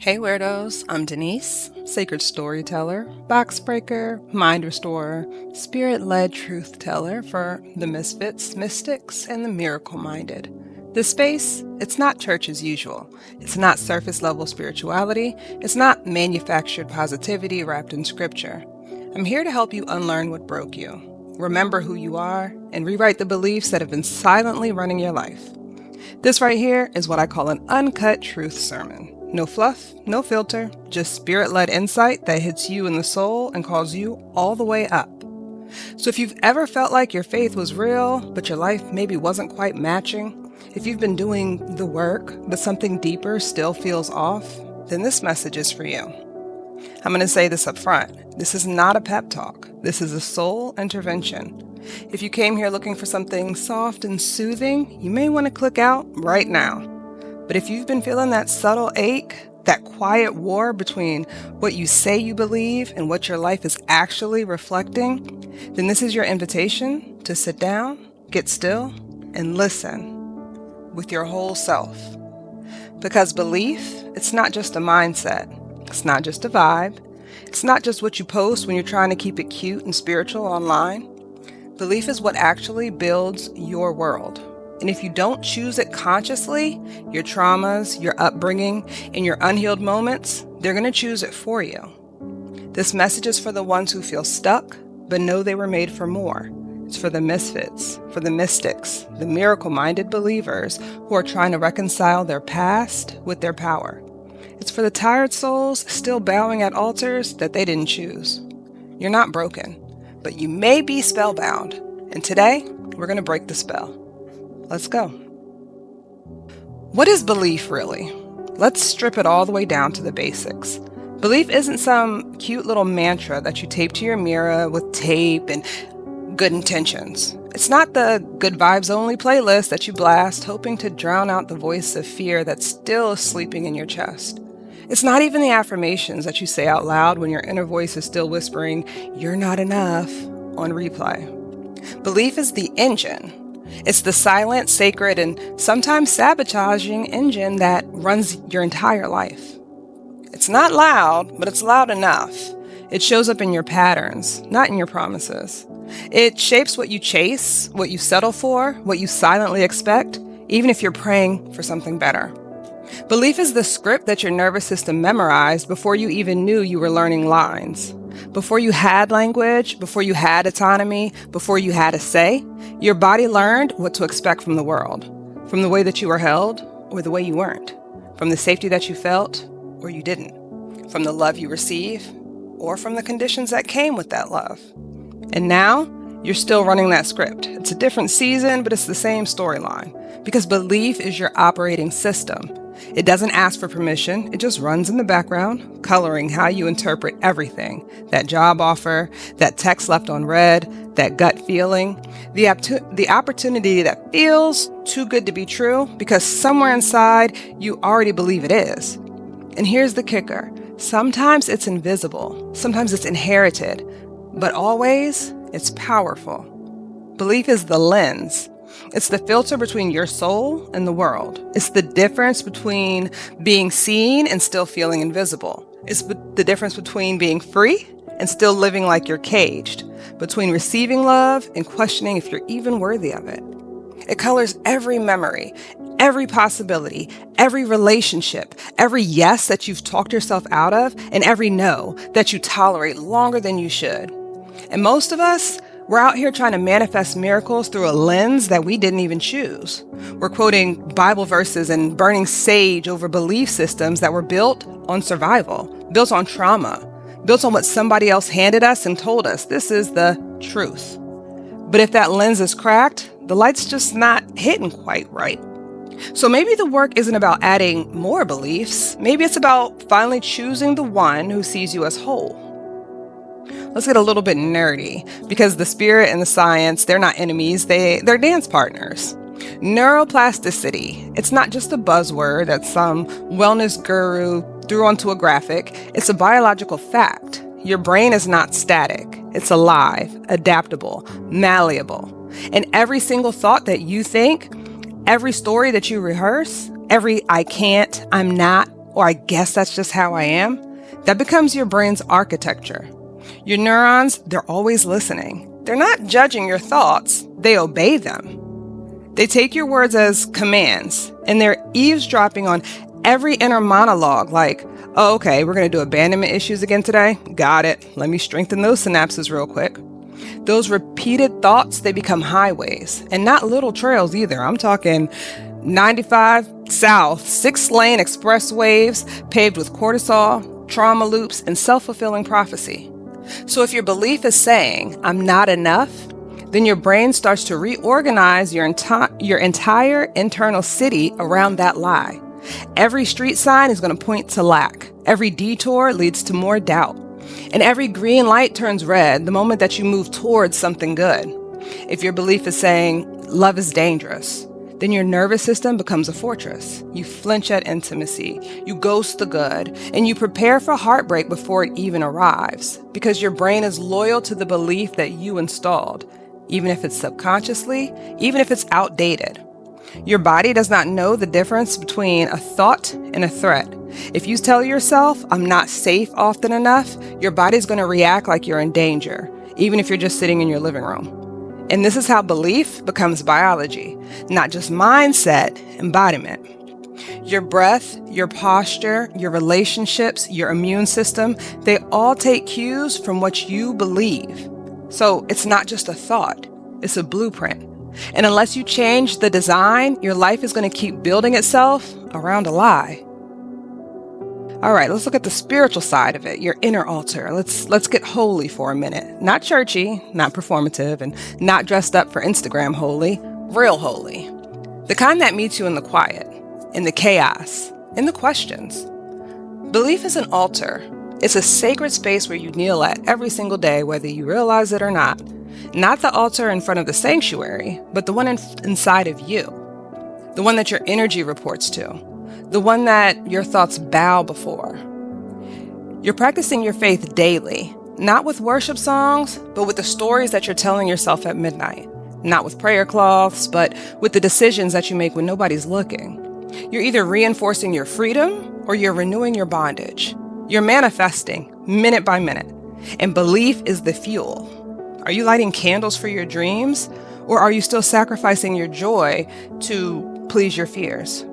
Hey Weirdos, I'm Denise, Sacred Storyteller, Box Breaker, Mind Restorer, Spirit-led Truth Teller for the Misfits, Mystics, and the Miracle-Minded. This space, it's not church as usual. It's not surface-level spirituality. It's not manufactured positivity wrapped in scripture. I'm here to help you unlearn what broke you, remember who you are, and rewrite the beliefs that have been silently running your life. This right here is what I call an uncut truth sermon. No fluff, no filter, just spirit-led insight that hits you in the soul and calls you all the way up. So if you've ever felt like your faith was real, but your life maybe wasn't quite matching, if you've been doing the work, but something deeper still feels off, then this message is for you. I'm going to say this up front. This is not a pep talk. This is a soul intervention. If you came here looking for something soft and soothing, you may want to click out right now. But if you've been feeling that subtle ache, that quiet war between what you say you believe and what your life is actually reflecting, then this is your invitation to sit down, get still, and listen with your whole self. Because belief, it's not just a mindset. It's not just a vibe. It's not just what you post when you're trying to keep it cute and spiritual online. Belief is what actually builds your world. And if you don't choose it consciously, your traumas, your upbringing, and your unhealed moments, they're going to choose it for you. This message is for the ones who feel stuck, but know they were made for more. It's for the misfits, for the mystics, the miracle-minded believers who are trying to reconcile their past with their power. It's for the tired souls still bowing at altars that they didn't choose. You're not broken, but you may be spellbound. And today, we're going to break the spell. Let's go. What is belief really? Let's strip it all the way down to the basics. Belief isn't some cute little mantra that you tape to your mirror with tape and good intentions. It's not the good vibes only playlist that you blast hoping to drown out the voice of fear that's still sleeping in your chest. It's not even the affirmations that you say out loud when your inner voice is still whispering, "You're not enough," on replay. Belief is the engine. It's the silent, sacred, and sometimes sabotaging engine that runs your entire life. It's not loud, but it's loud enough. It shows up in your patterns, not in your promises. It shapes what you chase, what you settle for, what you silently expect, even if you're praying for something better. Belief is the script that your nervous system memorized before you even knew you were learning lines. Before you had language, before you had autonomy, before you had a say, your body learned what to expect from the world, from the way that you were held or the way you weren't, from the safety that you felt or you didn't, from the love you receive or from the conditions that came with that love. And now, you're still running that script. It's a different season, but it's the same storyline, because belief is your operating system. It doesn't ask for permission. It just runs in the background, coloring how you interpret everything. That job offer, that text left unread, that gut feeling, the opportunity that feels too good to be true because somewhere inside you already believe it is. And here's the kicker. Sometimes it's invisible. Sometimes it's inherited. But always, it's powerful. Belief is the lens. It's the filter between your soul and the world. It's the difference between being seen and still feeling invisible. It's the difference between being free and still living like you're caged, between receiving love and questioning if you're even worthy of it. It colors every memory, every possibility, every relationship, every yes that you've talked yourself out of, and every no that you tolerate longer than you should. And most of us, we're out here trying to manifest miracles through a lens that we didn't even choose. We're quoting Bible verses and burning sage over belief systems that were built on survival, built on trauma, built on what somebody else handed us and told us this is the truth. But if that lens is cracked, the light's just not hitting quite right. So maybe the work isn't about adding more beliefs. Maybe it's about finally choosing the one who sees you as whole. Let's get a little bit nerdy, because the spirit and the science, they're not enemies, they're dance partners. Neuroplasticity, it's not just a buzzword that some wellness guru threw onto a graphic. It's a biological fact. Your brain is not static. It's alive, adaptable, malleable. And every single thought that you think, every story that you rehearse, every I can't, I'm not, or I guess that's just how I am, that becomes your brain's architecture. Your neurons, they're always listening. They're not judging your thoughts, they obey them. They take your words as commands, and they're eavesdropping on every inner monologue like, oh, okay, we're going to do abandonment issues again today. Got it. Let me strengthen those synapses real quick. Those repeated thoughts, they become highways, and not little trails either. I'm talking 95 south, 6-lane expressways paved with cortisol, trauma loops, and self-fulfilling prophecy. So if your belief is saying, I'm not enough, then your brain starts to reorganize your entire internal city around that lie. Every street sign is going to point to lack. Every detour leads to more doubt. And every green light turns red the moment that you move towards something good. If your belief is saying, love is dangerous, then your nervous system becomes a fortress. You flinch at intimacy, you ghost the good, and you prepare for heartbreak before it even arrives, because your brain is loyal to the belief that you installed, even if it's subconsciously, even if it's outdated. Your body does not know the difference between a thought and a threat. If you tell yourself, I'm not safe often enough, your body's going to react like you're in danger, even if you're just sitting in your living room. And this is how belief becomes biology, not just mindset, embodiment. Your breath, your posture, your relationships, your immune system, they all take cues from what you believe. So it's not just a thought, it's a blueprint. And unless you change the design, your life is going to keep building itself around a lie. All right, let's look at the spiritual side of it, your inner altar. Let's get holy for a minute. Not churchy, not performative, and not dressed up for Instagram holy, real holy. The kind that meets you in the quiet, in the chaos, in the questions. Belief is an altar. It's a sacred space where you kneel at every single day, whether you realize it or not. Not the altar in front of the sanctuary, but the one inside of you. The one that your energy reports to. The one that your thoughts bow before. You're practicing your faith daily, not with worship songs, but with the stories that you're telling yourself at midnight. Not with prayer cloths, but with the decisions that you make when nobody's looking. You're either reinforcing your freedom or you're renewing your bondage. You're manifesting minute by minute, and belief is the fuel. Are you lighting candles for your dreams, or are you still sacrificing your joy to please your fears?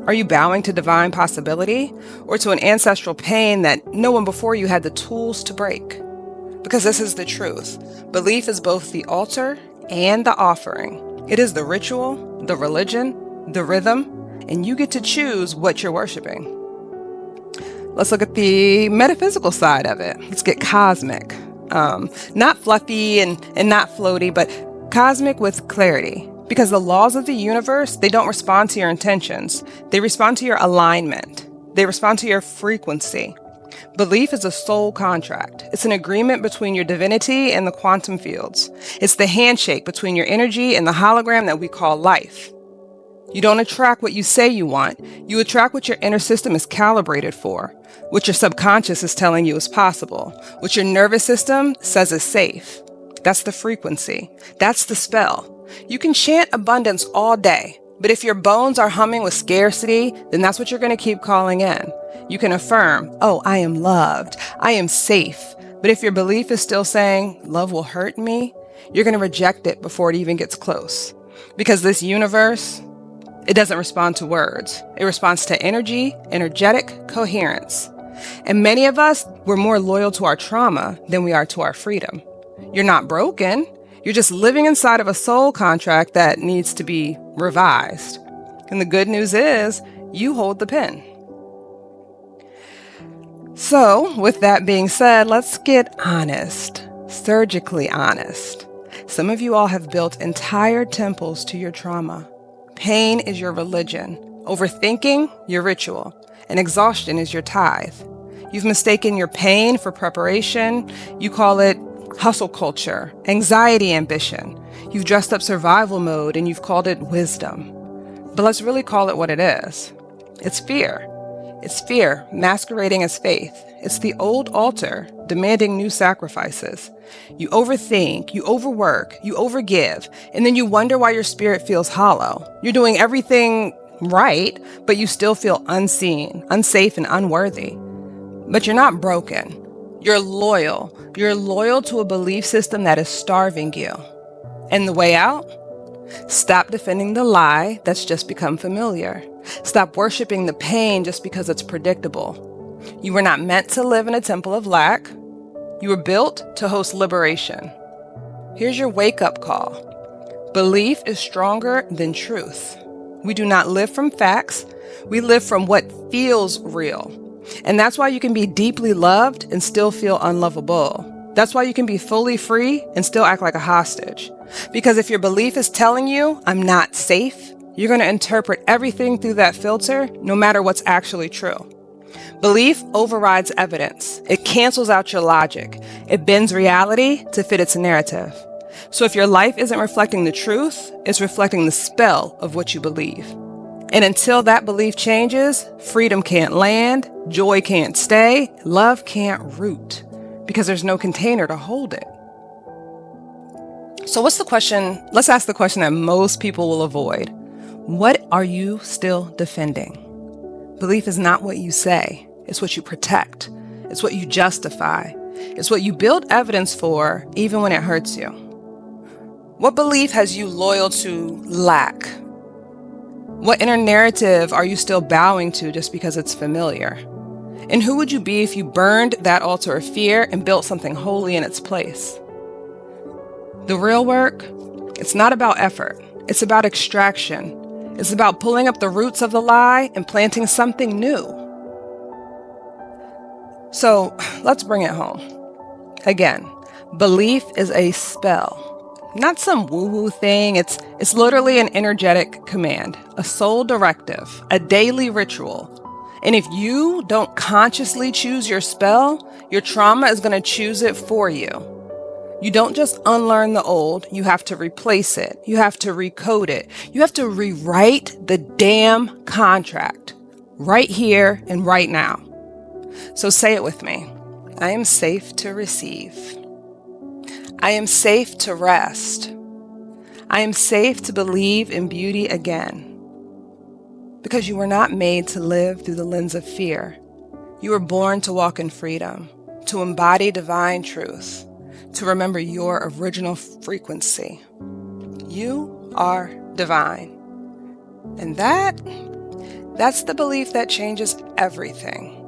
Are you bowing to divine possibility or to an ancestral pain that no one before you had the tools to break? Because this is the truth. Belief is both the altar and the offering. It is the ritual, the religion, the rhythm, and you get to choose what you're worshiping. Let's look at the metaphysical side of it. Let's get cosmic. Not fluffy and not floaty, but cosmic with clarity. Because the laws of the universe, they don't respond to your intentions. They respond to your alignment. They respond to your frequency. Belief is a soul contract. It's an agreement between your divinity and the quantum fields. It's the handshake between your energy and the hologram that we call life. You don't attract what you say you want. You attract what your inner system is calibrated for, what your subconscious is telling you is possible, what your nervous system says is safe. That's the frequency. That's the spell. You can chant abundance all day, but if your bones are humming with scarcity, then that's what you're going to keep calling in. You can affirm, oh, I am loved. I am safe. But if your belief is still saying, love will hurt me, you're going to reject it before it even gets close. Because this universe, it doesn't respond to words. It responds to energy, energetic coherence. And many of us, we're more loyal to our trauma than we are to our freedom. You're not broken. You're just living inside of a soul contract that needs to be revised. And the good news is, you hold the pen. So, with that being said, let's get honest, surgically honest. Some of you all have built entire temples to your trauma. Pain is your religion, overthinking your ritual, and exhaustion is your tithe. You've mistaken your pain for preparation. You call it hustle culture, anxiety ambition. You've dressed up survival mode and you've called it wisdom. But let's really call it what it is. It's fear. It's fear masquerading as faith. It's the old altar demanding new sacrifices. You overthink, you overwork, you overgive, and then you wonder why your spirit feels hollow. You're doing everything right, but you still feel unseen, unsafe, and unworthy. But you're not broken. You're loyal. You're loyal to a belief system that is starving you. And the way out? Stop defending the lie that's just become familiar. Stop worshiping the pain just because it's predictable. You were not meant to live in a temple of lack. You were built to host liberation. Here's your wake-up call. Belief is stronger than truth. We do not live from facts. We live from what feels real. And that's why you can be deeply loved and still feel unlovable. That's why you can be fully free and still act like a hostage. Because if your belief is telling you, I'm not safe, you're going to interpret everything through that filter, no matter what's actually true. Belief overrides evidence. It cancels out your logic. It bends reality to fit its narrative. So if your life isn't reflecting the truth, it's reflecting the spell of what you believe. And until that belief changes, freedom can't land, joy can't stay, love can't root, because there's no container to hold it. So what's the question? Let's ask the question that most people will avoid. What are you still defending? Belief is not what you say. It's what you protect. It's what you justify. It's what you build evidence for, even when it hurts you. What belief has you loyal to lack? What inner narrative are you still bowing to just because it's familiar? And who would you be if you burned that altar of fear and built something holy in its place? The real work, it's not about effort. It's about extraction. It's about pulling up the roots of the lie and planting something new. So let's bring it home. Again, belief is a spell. Not some woo-woo thing. It's literally an energetic command, a soul directive, a daily ritual. And if you don't consciously choose your spell, your trauma is going to choose it for you. You don't just unlearn the old, you have to replace it. You have to recode it. You have to rewrite the damn contract right here and right now. So say it with me. I am safe to receive. I am safe to rest. I am safe to believe in beauty again. Because you were not made to live through the lens of fear. You were born to walk in freedom, to embody divine truth, to remember your original frequency. You are divine. And that's the belief that changes everything.